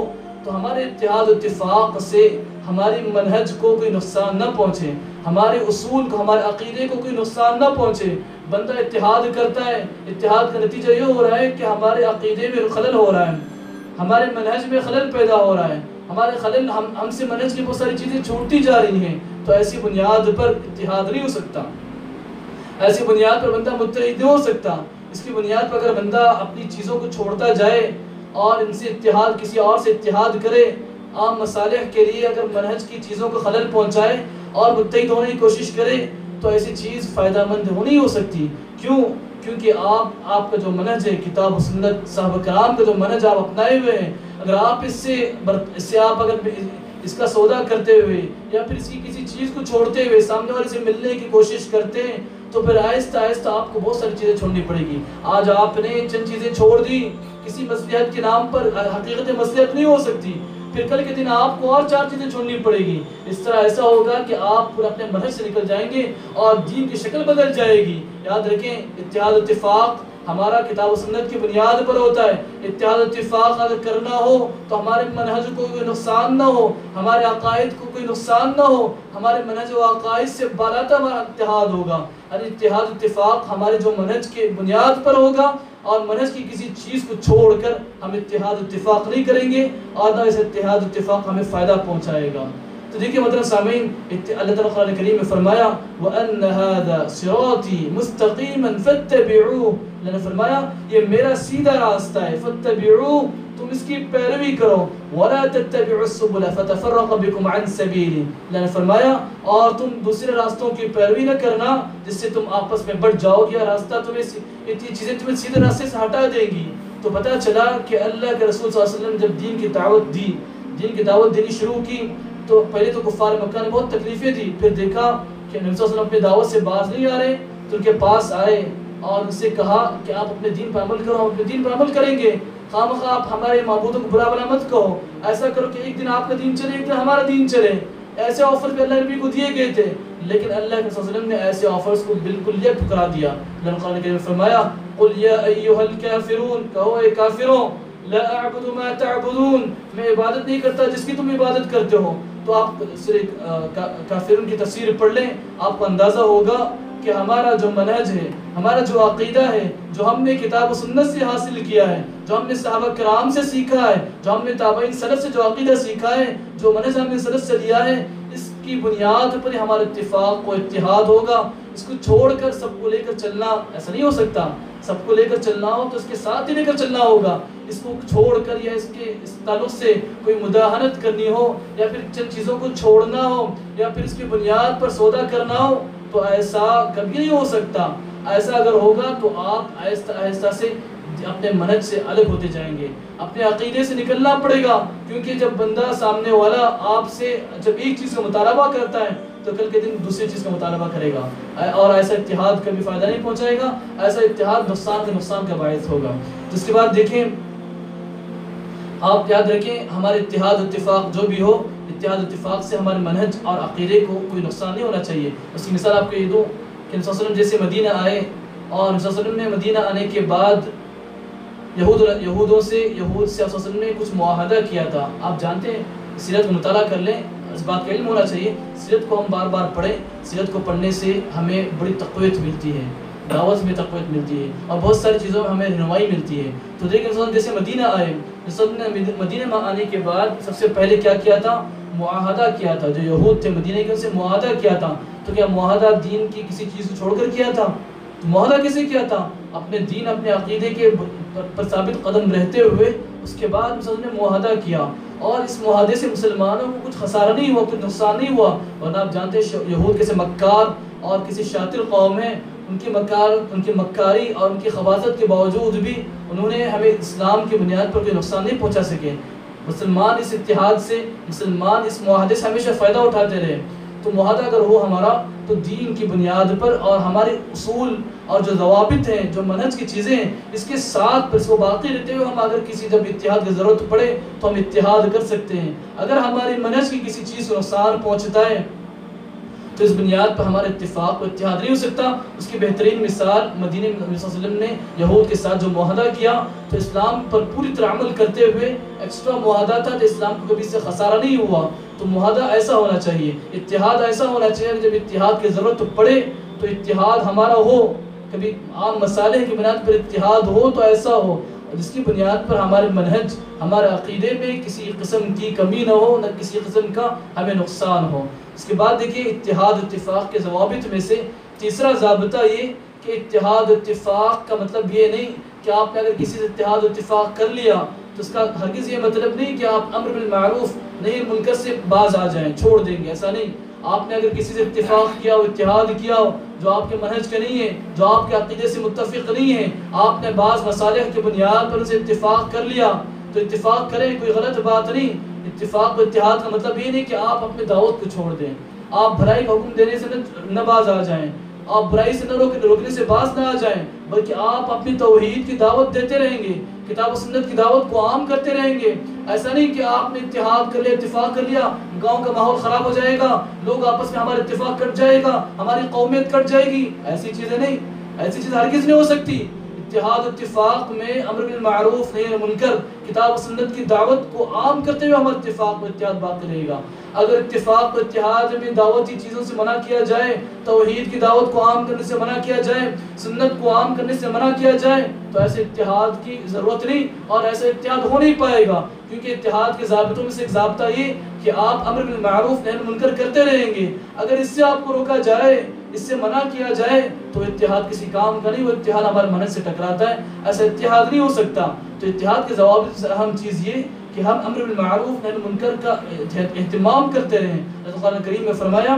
تو ہمارے اتحاد و اتفاق سے ہماری منہج کو کوئی نقصان نہ پہنچے، ہمارے اصول کو، ہمارے عقیدے کو کوئی نقصان نہ پہنچے. بندہ اتحاد کرتا ہے، اتحاد کا نتیجہ یہ ہو رہا ہے کہ ہمارے عقیدے میں خلل ہو رہا ہے، ہمارے منہج میں خلل پیدا ہو رہا ہے، ہمارے خلل ہم سے منہج کی بہت ساری چیزیں چھوٹتی جا رہی ہیں. تو ایسی بنیاد پر اتحاد نہیں ہو سکتا، ایسی بنیاد پر بندہ متحد نہیں ہو سکتا. اس کی بنیاد پر اگر بندہ اپنی چیزوں کو چھوڑتا جائے اور ان سے اتحاد، کسی اور سے اتحاد کرے، عام مصالح کے لیے اگر منہج کی چیزوں کو خلل پہنچائے اور متحد ہونے کی کوشش کرے تو ایسی چیز فائدہ مند ہو نہیں ہو سکتی. کیوں؟ کیونکہ آپ کا جو منہج ہے، کتاب و سنت، صحابہ کرام کا جو منہج آپ اپنائے ہوئے ہیں، اگر آپ اس سے آپ اگر اس کا سودا کرتے ہوئے یا پھر اس کی کسی چیز کو چھوڑتے ہوئے سامنے والے سے ملنے کی کوشش کرتے ہیں تو پھر آہستہ آہستہ آپ کو بہت ساری چیزیں چھوڑنی پڑے گی. آج آپ نے چند چیزیں چھوڑ دی کسی مصلحت کے نام پر، حقیقت مصلحت نہیں ہو سکتی، پھر کل کے دن آپ کو اور 4 چیزیں چھوڑنی پڑے گی. اس طرح ایسا ہوگا کہ آپ پورے اپنے منہج سے نکل جائیں گے اور دین کی شکل بدل جائے گی. یاد رکھیں اتحاد و اتفاق ہمارا کتاب و سنت کی بنیاد پر ہوتا ہے۔ اتحاد اتفاق اگر کرنا ہو تو ہمارے منہج کو کوئی نقصان نہ ہو، ہمارے عقائد کو کوئی نقصان نہ ہو، ہمارے منہج و عقائد سے بالاتر ہمارا اتحاد ہوگا۔ یعنی اتحاد اتفاق ہمارے جو منہج کے بنیاد پر ہوگا، اور منہج کی کسی چیز کو چھوڑ کر ہم اتحاد اتفاق نہیں کریں گے، اور نہ اس اتحاد اتفاق ہمیں فائدہ پہنچائے گا۔ تو دیکھیے محترم سامعین، اللہ تعالیٰ قرآن کریم میں فرمایا وَأَنَّ هَذَا صِرَاطِي مُسْتَقِيمًا فَاتَّبِعُوهُ، اللہ نے فرمایا یہ میرا سیدھا راستہ ہے، فَاتَّبِعُوهُ، تم اس کی پیروی کرو، وَلَا تَتَّبِعُوا السُّبُلَ فَتَفَرَّقَ بِكُمْ عَنْ سَبِيلِهِ، اللہ نے فرمایا اور تم دوسرے راستوں کی پیروی نہ کرنا جس سے تم آپس میں بٹ جاؤ گے، راستہ تمہیں یہ چیزیں تمہیں سیدھے راستے سے ہٹا دیں گی۔ تو پتہ چلا کہ اللہ کے رسول صلی اللہ علیہ وسلم جب دین کی دعوت دی، دین کی دعوت دینی شروع کی، تو پہلے تو کفار مکہ نے بہت تکلیفیں دی، پھر دیکھا کہ نبی صلی اللہ علیہ وسلم اپنی دعوت سے باز نہیں آ رہے، تو ان کے پاس آئے اور ان سے کہا کہ آپ اپنے دین پر عمل کرو، ہم اپنے دین پر عمل کریں گے، خواہ آپ ہمارے معبودوں کو برا بلا مت کہو، ایسا کرو کہ ایک دن آپ کا دین چلے، ایک دن ہمارا دین چلے۔ ایسے آفر بھی اللہ نبی کو دیے گئے تھے، لیکن اللہ کے صلی اللہ علیہ وسلم نے ایسے آفرز کو بالکل یہ ٹھکرا دیا۔ اللہ نے قرآن کریم میں فرمایا قل یا ایھا الکافرون، کہو اے کافروں، لا اعبد ما تعبدون، میں عبادت نہیں کرتا جس کی تم عبادت کرتے ہو۔ تو آپ کافرون کی تفسیر پڑھ لیں، آپ کو اندازہ ہوگا کہ ہمارا جو منہج ہے، ہمارا جو عقیدہ ہے، جو ہم نے کتاب و سنت سے حاصل کیا ہے، جو ہم نے صحابہ کرام سے سیکھا ہے، جو ہم نے تابعین سلف سے جو عقیدہ سیکھا ہے، جو منہج ہم نے سلف سے لیا ہے، اس کی بنیاد پر ہمارا اتفاق و اتحاد ہوگا۔ اس کو چھوڑ کر سب کو لے کر چلنا ایسا نہیں ہو سکتا۔ سب کو لے کر چلنا ہو تو اس کے ساتھ ہی لے کر چلنا ہوگا۔ اس کو چھوڑ کر یا اس تعلق سے کوئی مداہنت کرنی ہو، یا پھر چند چیزوں کو چھوڑنا ہو، یا پھر اس کی بنیاد پر سودا کرنا ہو، تو ایسا کبھی نہیں ہو سکتا۔ ایسا اگر ہوگا تو آپ آہستہ آہستہ سے اپنے منہج سے الگ ہوتے جائیں گے، اپنے عقیدے سے نکلنا پڑے گا، کیونکہ جب بندہ سامنے والا آپ سے جب ایک چیز کا مطالبہ کرتا ہے تو کل کے دن دوسری چیز کا مطالبہ کرے گا، اور ایسا اتحاد کبھی فائدہ نہیں پہنچائے گا، ایسا اتحاد نقصان کا باعث ہوگا۔ اس کے بعد دیکھیں، آپ یاد رکھیں، ہمارے اتحاد اتفاق جو بھی ہو، اتحاد اتفاق سے ہمارے منہج اور عقیدے کو کوئی نقصان نہیں ہونا چاہیے۔ اس کی مثال آپ کو یہ دوں کہ نبی صلی اللہ علیہ وسلم جیسے مدینہ آئے، اور نبی صلی اللہ علیہ وسلم نے مدینہ آنے کے بعد یہود سے صلی اللہ علیہ وسلم نے کچھ معاہدہ کیا تھا۔ آپ جانتے ہیں، سیرت کو مطالعہ کر لیں، اس بات کا علم ہونا چاہیے، سیرت کو ہم بار بار پڑھیں، سیرت کو پڑھنے سے ہمیں بڑی تقویت ملتی ہے، دعوت میں تقویت ملتی ہے، اور بہت ساری چیزوں میں ہمیں رہنمائی ملتی ہے۔ تو دیکھیں جیسے مدینہ آئے، مدینہ میں آنے کے بعد سب سے پہلے کیا کیا تھا؟ معاہدہ کیا تھا۔ جو یہود تھے مدینہ کے، ان سے معاہدہ کیا تھا۔ تو کیا معاہدہ دین کی کسی چیز کو چھوڑ کر کیا تھا؟ تو معاہدہ کیسے کیا تھا؟ اپنے دین، اپنے عقیدے کے پر ثابت قدم رہتے ہوئے اس کے بعد مسلمان نے معاہدہ کیا، اور اس معاہدے سے مسلمانوں کو کچھ خسارہ نہیں ہوا، کچھ نقصان نہیں ہوا۔ ورنہ آپ جانتے ہیں یہود کیسے مکار اور کسی شاطر قوم ہے، ان کی مکاری اور ان کی خباثت کے باوجود بھی انہوں نے ہمیں اسلام کی بنیاد پر کوئی نقصان نہیں پہنچا سکے۔ مسلمان اس اتحاد سے، مسلمان اس معاہدے سے ہمیشہ فائدہ اٹھاتے رہے۔ تو معاہدہ اگر ہو ہمارا تو دین کی بنیاد پر اور ہمارے اصول اور جو ضوابط ہیں، جو منہج کی چیزیں ہیں، اس کے ساتھ پر اس کو باقی رہتے ہوئے ہم اگر کسی جب اتحاد کی ضرورت پڑے تو ہم اتحاد کر سکتے ہیں۔ اگر ہمارے منہج کی کسی چیز کو نقصان پہنچتا ہے تو اس بنیاد پر ہمارا اتفاق و اتحاد نہیں ہو سکتا۔ اس کی بہترین مثال مدینے میں نبی صلی اللہ علیہ وسلم نے یہود کے ساتھ جو معاہدہ کیا، تو اسلام پر پوری طرح عمل کرتے ہوئے ایکسٹرا معاہدہ تھا، تو اسلام کو کبھی اس سے خسارہ نہیں ہوا۔ تو معاہدہ ایسا ہونا چاہیے، اتحاد ایسا ہونا چاہیے کہ جب اتحاد کی ضرورت پڑے تو اتحاد ہمارا ہو، کبھی عام مصالح کی بنیاد پر اتحاد ہو تو ایسا ہو جس کی بنیاد پر ہمارے منہج، ہمارے عقیدے میں کسی قسم کی کمی نہ ہو، نہ کسی قسم کا ہمیں نقصان ہو۔ اس کے بعد دیکھیے اتحاد اتفاق کے ضوابط میں سے تیسرا ضابطہ یہ کہ اتحاد اتفاق کا مطلب یہ نہیں کہ آپ نے اگر کسی سے اتحاد اتفاق کر لیا تو اس کا ہرگز یہ مطلب نہیں کہ آپ امر بالمعروف نہی منکر سے باز آ جائیں، چھوڑ دیں گے، ایسا نہیں۔ آپ نے اگر کسی سے اتفاق کیا ہو، اتحاد کیا ہو، جو آپ کے منہج کے نہیں ہے، جو آپ کے عقیدے سے متفق نہیں ہے، آپ نے بعض مصالح کی بنیاد پر اسے اتفاق کر لیا تو اتفاق کریں، کوئی غلط بات نہیں۔ اتفاق و اتحاد کا مطلب یہ نہیں کہ آپ اپنے دعوت کو چھوڑ دیں، آپ بھلائی کا حکم دینے سے نہ باز آ جائیں، آپ برائی سے نہ روکنے سے باز نہ آ جائیں، بلکہ آپ اپنی توحید کی دعوت دیتے رہیں گے، کتاب و سنت کی دعوت کو عام کرتے رہیں گے۔ ایسا نہیں کہ آپ نے اتحاد کر لیا، اتفاق کر لیا، گاؤں کا ماحول خراب ہو جائے گا، لوگ آپس میں ہمارا اتفاق کٹ جائے گا، ہماری قومیت کٹ جائے گی، ایسی چیزیں نہیں، ایسی چیز ہرگز نہیں ہو سکتی۔ اتحاد اتفاق میں امر بالمعروف نہی عن المنکر کتاب و سنت کی دعوت کو عام کرتے ہوئے ہمارا اتفاق و اتحاد باقی رہے گا. اگر اتفاق و اتحاد میں دعوتی چیزوں سے منع کیا جائے، توحید کی دعوت کو عام کرنے سے منع کیا جائے، سنت کو عام کرنے سے منع کیا جائے، تو ایسے اتحاد کی ضرورت نہیں اور ایسا اتحاد ہو نہیں پائے گا. کیونکہ اتحاد کے ضابطوں میں سے ایک ضابطہ یہ کہ آپ امر بالمعروف نہی عن المنکر کرتے رہیں گے. اگر اس سے آپ کو روکا جائے، اس سے منع کیا جائے، تو اتحاد کسی کام کا نہیں، وہ اتحاد ہمارے منہج سے ٹکراتا ہے. ایسا اتحاد نہیں ہو سکتا. تو اتحاد کے ضوابط سے اہم چیز یہ کہ ہم امر بالمعروف نہی عن المنکر کا اہتمام کرتے رہیں. قرآن کریم میں فرمایا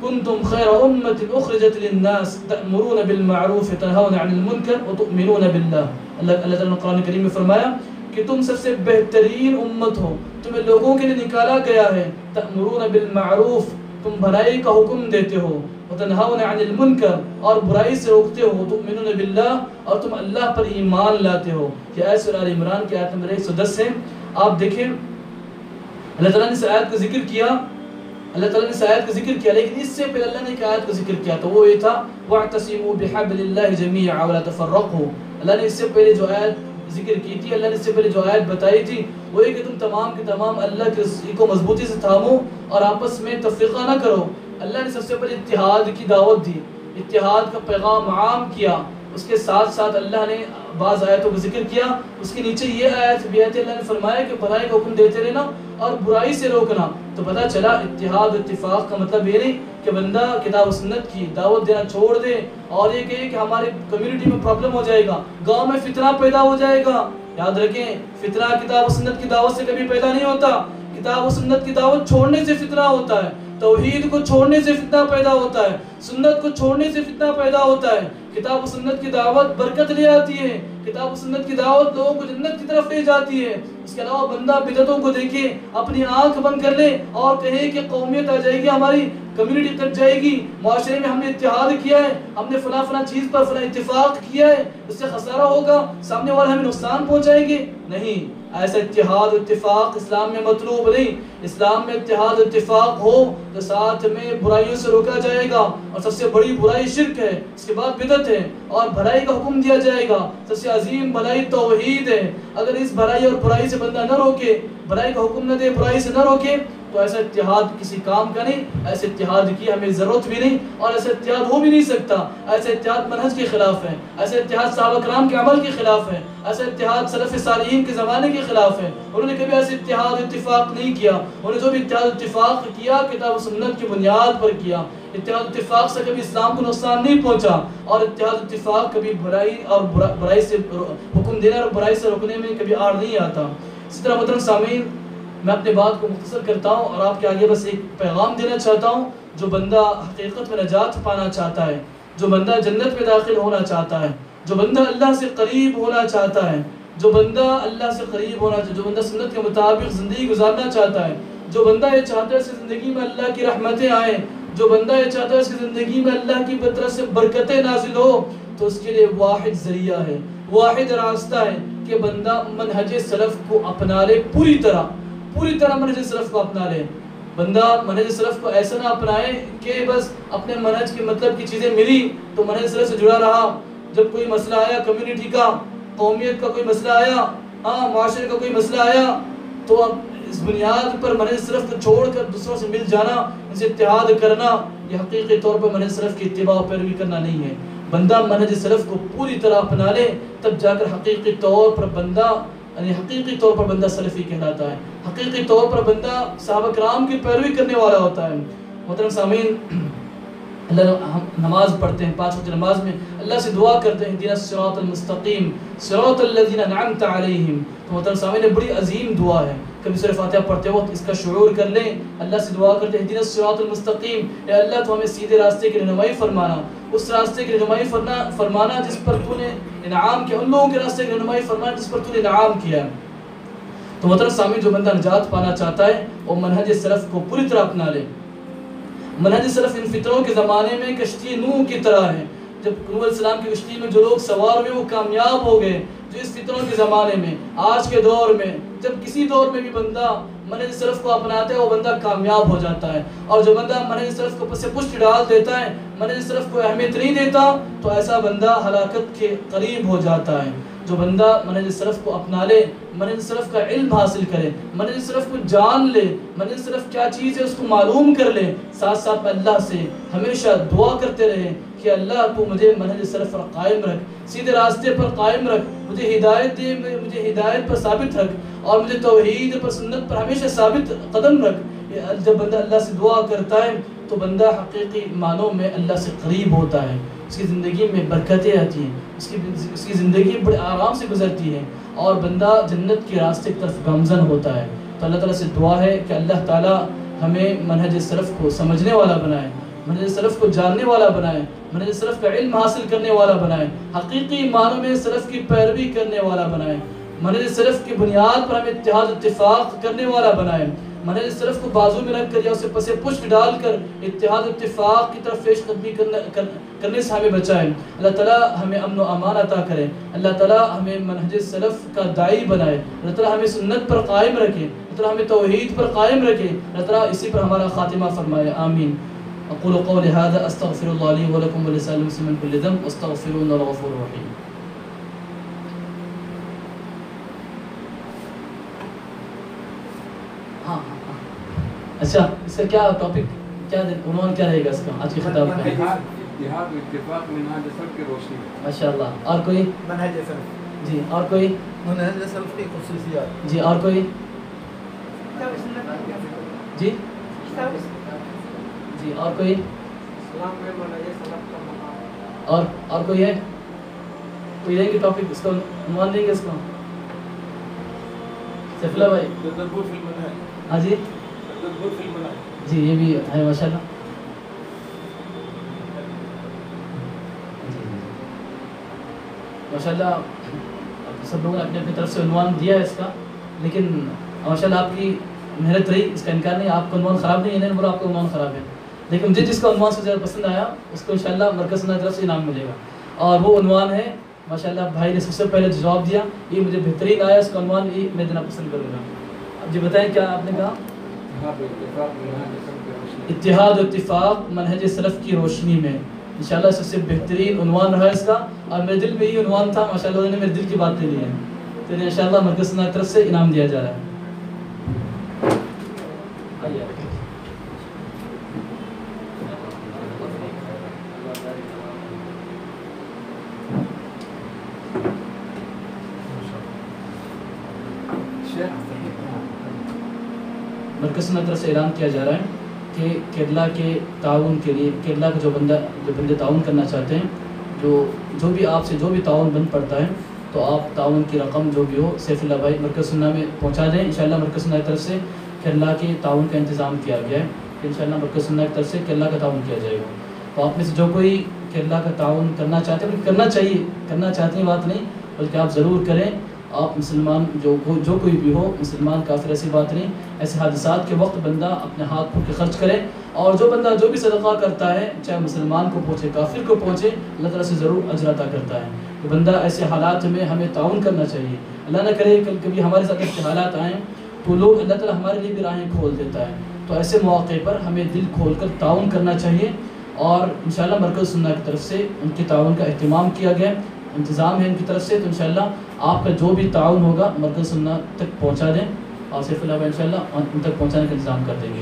کنتم خیر امت اخرجت للناس تأمرون بالمعروف تنہون عن المنکر وتؤمنون باللہ. اللہ تعالیٰ نے قرآن کریم میں فرمایا کہ تم سب سے بہترین امت ہو، تمہیں لوگوں کے لیے نکالا گیا ہے. تأمرون بالمعروف، تم بھلائی کا حکم دیتے ہو، وتنہون عن المنکر، اور برائی سے روکتے ہو، تؤمنون باللہ، اور تم اللہ پر ایمان لاتے ہو. یہ آیت سورہ آل عمران کی آیت نمبر 110 ہے. آپ دیکھیں اللہ تعالیٰ نے اس آیت کا ذکر کیا، اللہ تعالیٰ نے اس آیت کا ذکر کیا، لیکن اس سے پہلے اللہ نے ایک آیت کا ذکر کیا تو وہ یہ تھا وَاعْتَصِمُوا بِحَبْلِ اللَّهِ جَمِيعًا وَلَا تَفَرَّقُوا. اللہ نے اس سے پہلے جو آیت ذکر کی تھی، اللہ نے اس سے پہلے جو آیت بتائی تھی وہ یہ کہ تم تمام کے تمام اللہ کے رضا کو مضبوطی سے تھامو اور آپس میں تفریقہ نہ کرو. اللہ نے سب سے پہلے اتحاد کی دعوت دی، اتحاد کا پیغام عام کیا. اس کے ساتھ ساتھ اللہ نے بعض آیتوں کا ذکر کیا. اس کے نیچے یہ آیت بھی ہے، اللہ نے فرمایا کہ بھلائی کا حکم دیتے رہنا اور برائی سے روکنا. تو پتہ چلا اتحاد اتفاق کا مطلب یہ نہیں کہ بندہ کتاب و سنت کی دعوت دینا چھوڑ دے اور یہ کہے کہ ہماری کمیونٹی میں پرابلم ہو جائے گا، گاؤں میں فتنہ پیدا ہو جائے گا. یاد رکھیں فتنہ کتاب و سنت کی دعوت سے کبھی پیدا نہیں ہوتا. کتاب و سنت کی دعوت چھوڑنے سے فتنہ ہوتا ہے، توحید کو چھوڑنے سے فتنہ پیدا ہوتا ہے، سنت کو چھوڑنے سے فتنہ پیدا ہوتا ہے. کتاب و سنت کی دعوت برکت لے آتی ہے، کتاب و سنت کی دعوت لوگوں کو جنت کی طرف لے جاتی ہے. اس کے علاوہ بندہ بدعتوں کو دیکھے، اپنی آنکھ بند کر لے اور کہے کہ قومیت آ جائے گی، ہماری کمیونٹی کٹ جائے گی، معاشرے میں ہم نے اتحاد کیا ہے، ہم نے فلاں فلاں چیز پر فلاں اتفاق کیا ہے، اس سے خسارہ ہوگا، سامنے والے ہمیں نقصان پہنچائیں گے. نہیں، ایسا اتحاد اتفاق اسلام میں مطلوب نہیں. اسلام میں اتحاد اتفاق ہو تو ساتھ میں برائیوں سے روکا جائے گا، اور سب سے بڑی برائی شرک ہے، اس کے بعد بدعت ہے، اور بھلائی کا حکم دیا جائے گا. سب سے عظیم بھلائی توحید ہے. اگر اس بھلائی اور برائی سے بندہ نہ روکے، بھلائی کا حکم نہ دے، برائی سے نہ روکے، تو ایسا اتحاد کسی کام کا نہیں. ایسے اتحاد کی ہمیں ضرورت بھی نہیں اور ایسا اتحاد ہو بھی نہیں سکتا. ایسا اتحاد منہج کے خلاف ہے، ایسا اتحاد صحابہ کرام کے عمل کے خلاف ہے، ایسا اتحاد سلف صالحین کے زمانے کے خلاف ہے. انہوں نے کبھی ایسے اتحاد اتفاق نہیں کیا. انہوں نے جو بھی اتحاد اتفاق کیا کتاب و سنت کی بنیاد پر کیا. اتحاد اتفاق سے کبھی اسلام کو نقصان نہیں پہنچا، اور اتحاد اتفاق کبھی برائی اور برائی سے حکم دینا اور برائی سے روکنے میں کبھی آڑ نہیں آتا. اسی طرح محترم سامعین، میں اپنے بات کو مختصر کرتا ہوں اور آپ کے آگے بس ایک پیغام دینا چاہتا ہوں. جو بندہ حقیقت میں نجات پانا چاہتا ہے، جو بندہ جنت میں داخل ہونا چاہتا ہے، جو بندہ اللہ سے قریب ہونا چاہتا ہے، جو بندہ اللہ سے قریب ہونا چاہتا ہے، جو بندہ سنت کے مطابق زندگی گزارنا چاہتا ہے، جو بندہ یہ چاہتا ہے اس کی زندگی میں اللہ کی رحمتیں آئیں، جو بندہ یہ چاہتا ہے اس کی زندگی میں اللہ کی طرف سے برکتیں نازل ہو، تو اس کے لیے واحد ذریعہ ہے، واحد راستہ ہے کہ بندہ منہج سلف کو اپنا لے. پوری طرح منہج سلف کو اپنا لے. بندہ منہج سلف کو ایسا نہ اپنائے کہ بس اپنے منہج کے مطلب کی چیزیں ملی تو منہج سلف سے جڑا رہا. جب کوئی مسئلہ آیا کمیونٹی کا، قومیت کا کوئی مسئلہ آیا، معاشرے کا کوئی مسئلہ آیا، تو اب اس بنیاد پر منہج سلف کو چھوڑ کر دوسروں سے مل جانا، ان سے اتحاد کرنا، یہ حقیقی طور پر منہج سلف کی اتباع و پیروی کرنا نہیں ہے. بندہ منہج سلف کو پوری طرح اپنا لے، تب جا کر حقیقی طور پر بندہ سلفی کہلاتا ہے. حقیقی طور پر بندہ صحابہ کرام کی پیروی کرنے والا ہوتا ہے. محترم سامعین، ہم نماز پڑھتے ہیں، 5 وقت نماز میں اللہ سے دعا کرتے ہیں اهدنا الصراط المستقیم صراط الذین انعمت علیہم. تو محترم سامعین، بڑی عظیم دعا ہے. کبھی سورہ فاتحہ پڑھتے وقت اس کا شعور کر لیں. اللہ سے دعا کرتے ہیں اهدنا الصراط المستقیم، اے اللہ تو ہمیں سیدھے راستے کی رہنمائی فرمانا، اس راستے کی رہنمائی فرمانا جس پر تو نے انعام کیا، ان لوگوں کے راستے کی رہنمائی فرمانا جس پر تو نے انعام کیا. تو محترم سامعین، جو بندہ نجات پانا چاہتا ہے وہ منہج سلف کو پوری طرح اپنا لے. منہج سلف ان فطروں کے زمانے میں کشتی نوح کی طرح ہے. جب نوح علیہ السلام کی کشتی میں جو لوگ سوار ہوئے وہ کامیاب ہو گئے. جو اس فطروں کے زمانے میں، آج کے دور میں، جب کسی دور میں بھی بندہ منہج سلف کو اپناتا ہے وہ بندہ کامیاب ہو جاتا ہے. اور جو بندہ منہج سلف کو پس پشت ڈال دیتا ہے، منہج سلف کو اہمیت نہیں دیتا تو ایسا بندہ ہلاکت کے قریب ہو جاتا ہے۔ جو بندہ منہج سلف کو اپنا لے، منہج سلف کا علم حاصل کرے، منہج سلف کو جان لے، منہج سلف کیا چیز ہے اس کو معلوم کر لے، ساتھ ساتھ میں اللہ سے ہمیشہ دعا کرتے رہے کہ اللہ تو مجھے منہج سلف پر قائم رکھ، سیدھے راستے پر قائم رکھ، مجھے ہدایت دے، مجھے ہدایت پر ثابت رکھ، اور مجھے توحید پر سنت پر ہمیشہ ثابت قدم رکھ۔ جب بندہ اللہ سے دعا کرتا ہے تو بندہ حقیقی معنوں میں اللہ سے قریب ہوتا ہے، اس کی زندگی میں برکتیں آتی ہیں، اس کی زندگی بڑے آرام سے گزرتی ہے، اور بندہ جنت کے راستے کی طرف گامزن ہوتا ہے۔ تو اللہ تعالیٰ سے دعا ہے کہ اللہ تعالیٰ ہمیں منہج سلف کو سمجھنے والا بنائے، منہج سلف کو جاننے والا بنائے، منہج سلف کا علم حاصل کرنے والا بنائے، حقیقی معنوں میں سلف کی پیروی کرنے والا بنائے، منہج سلف کی بنیاد پر ہمیں اتحاد اتفاق کرنے والا بنائے، منہج سلف کو بازو میں رکھ کر یا اسے پسے پشت ڈال کر اتحاد اتفاق کی طرف پیش قدمی کرنے سے ہمیں بچائے۔ اللہ تعالیٰ ہمیں امن و امان عطا کرے، اللہ تعالیٰ ہمیں منہج سلف کا داعی بنائے، اللہ تعالیٰ ہمیں سنت پر قائم رکھے، اللہ تعالیٰ ہمیں توحید پر قائم رکھے، اللہ تعالیٰ اسی پر ہمارا خاتمہ فرمائے، آمین۔ اقول قولی هذا استغفر الله لي ولكم ولسائر المسلمين من كل ذنب واستغفروه انه الغفور الرحيم۔ اچھا اس کا کیا ٹاپک، کیا عنوان کیا رہے گا اس کا آج کی خطاب کا؟ اتحاد و اتفاق منہج سلف کی روشنی میں۔ ماشاءاللہ، اور کوئی؟ منہج سلف جی، اور کوئی؟ منہج سلف کی خصوصیات۔ جی، اور کوئی؟ جی جی، اور کوئی؟ اسلام میں منہج سلف کا مقام۔ اور کوئی ہے؟ کوئی دیں گے ٹاپک، اس کا عنوان دیں گے اس کو؟ سیف اللہ بھائی؟ تدبر فی المنہج۔ ہاں جی تدبر فی المنہج۔ جی، یہ بھی ہے ماشاءاللہ۔ ماشاءاللہ سب لوگوں نے اپنے اپنی طرف سے عنوان دیا ہے اس کا، لیکن ماشاءاللہ آپ کی محنت رہی، اس کا انکار نہیں، آپ کا عنوان خراب نہیں ہے، نہیں بولا آپ کا عنوان خراب ہے، لیکن مجھے جس کا عنوان سے زیادہ پسند آیا اس کو انشاءاللہ مرکز سنت کی طرف سے انعام ملے گا، اور وہ عنوان ہے ماشاءاللہ بھائی نے سب سے پہلے جواب دیا، یہ مجھے بہترین آیا، اس کا عنوان یہ میں دینا پسند کروں گا۔ اب جی بتائیں کیا آپ نے کہا؟ اتحاد و اتفاق منہج سلف کی روشنی میں، انشاءاللہ سب سے بہترین عنوان رہا اس کا، اور میرے دل میں یہ عنوان تھا، ماشاءاللہ انہوں نے میرے دل کی بات لے لی ہے، تو انہیں انشاءاللہ مرکز سنت کی طرف سے انعام دیا جا رہا ہے۔ مرکز سنت کی طرف سے اعلان کیا جا رہا ہے کہ کیرلا کے تعاون کے لیے، کیرلا کا جو بندے تعاون کرنا چاہتے ہیں، جو بھی آپ سے جو بھی تعاون بند پڑتا ہے، تو آپ تعاون کی رقم جو بھی ہو سیف اللہ بھائی مرکز سنت میں پہنچا دیں، انشاءاللہ مرکز سنت کی طرف سے کیرلا کے تعاون کا انتظام کیا گیا ہے، کہ انشاءاللہ مرکز سنت کی طرف سے کیرلا کا تعاون کیا جائے گا۔ تو آپ میں سے جو کوئی کیرلا کا تعاون کرنا چاہتے ہیں، کرنا چاہیے، کرنا چاہتے ہیں بات نہیں، بلکہ آپ ضرور کریں۔ آپ مسلمان جو کوئی بھی ہو، مسلمان کافر ایسی بات نہیں، ایسے حادثات کے وقت بندہ اپنے ہاتھ پھوٹ کے خرچ کرے، اور جو بندہ جو بھی صدقہ کرتا ہے، چاہے مسلمان کو پہنچے کافر کو پہنچے، اللہ تعالیٰ سے ضرور اجر عطا کرتا ہے۔ تو بندہ ایسے حالات میں ہمیں تعاون کرنا چاہیے، اللہ نہ کرے کبھی ہمارے ساتھ ایسے حالات آئیں تو لوگ اللہ تعالیٰ ہمارے لیے بھی راہیں کھول دیتا ہے، تو ایسے مواقع پر ہمیں دل کھول کر تعاون کرنا چاہیے، اور انشاءاللہ مرکز سنت کی طرف سے ان کے تعاون کا اہتمام کیا گیا، انتظام ہے ان کی طرف سے، تو انشاءاللہ آپ کا جو بھی تعاون ہوگا مرکز سنت تک پہنچا دیں، اور سیف اللہ بھائی انشاءاللہ ان تک پہنچانے کا انتظام کر دیں گے۔